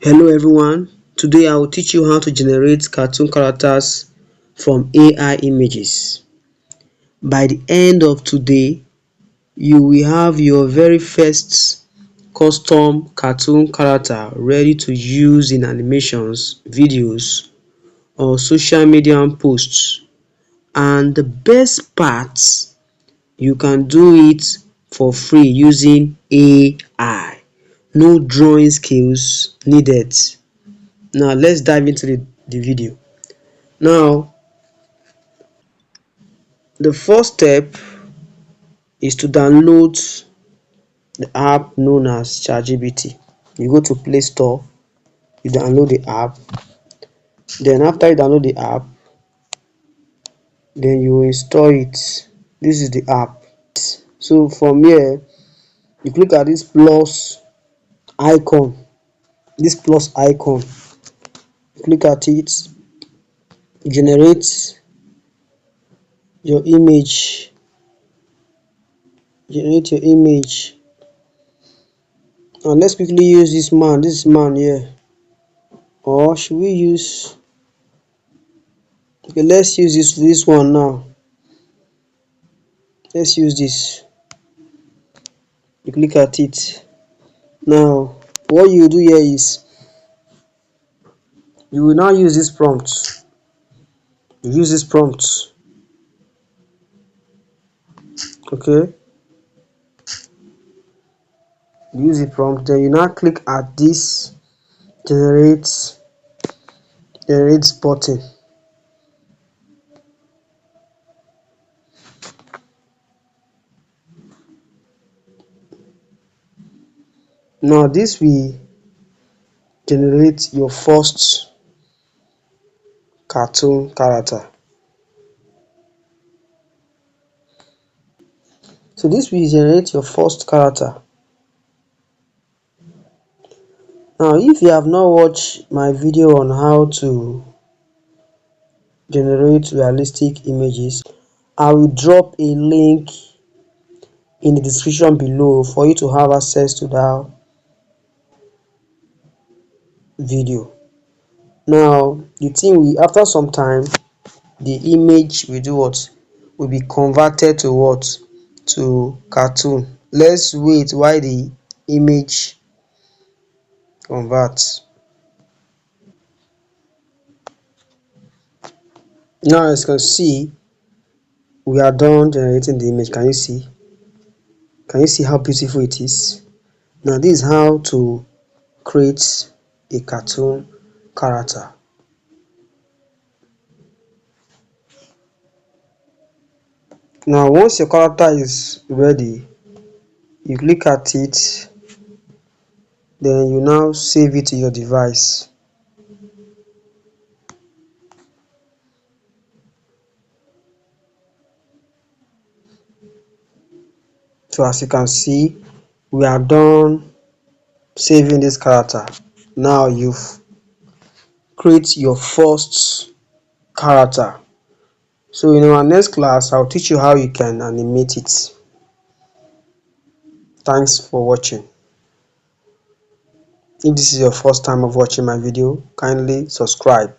Hello everyone, today I will teach you how to generate cartoon characters from AI images. By the end of today, you will have your very first custom cartoon character ready to use in animations, videos, or social media posts. And the best part, you can do it for free using AI. No drawing skills needed. Now let's dive into the video. Now the first step is to download the app known as ChatGPT. You go to Play Store, you download the app, then after you download the app, then you install it. This is the app. So from here, you click at this plus icon, click at it, generate your image, and let's quickly use this man here. Or should we use, okay, let's use this one now. Let's use this. You click at it. Now what you do here is you will now use this prompt. Okay, use the prompt, then you now click at this generate button. Now this will generate your first cartoon character. So this will generate your first character. Now if you have not watched my video on how to generate realistic images, I will drop a link in the description below for you to have access to that video. Now the thing will, after some time, the image will do what? Will be converted to what? To cartoon. Let's wait while the image converts. Now as you can see, we are done generating the image. Can you see? Can you see how beautiful it is? Now this is how to create a cartoon character. Now once your character is ready, you click at it, then you now save it to your device. So as you can see, we are done saving this character. Now you've create your first character. So in our next class, I'll teach you how you can animate it. Thanks for watching. If this is your first time of watching my video, kindly subscribe.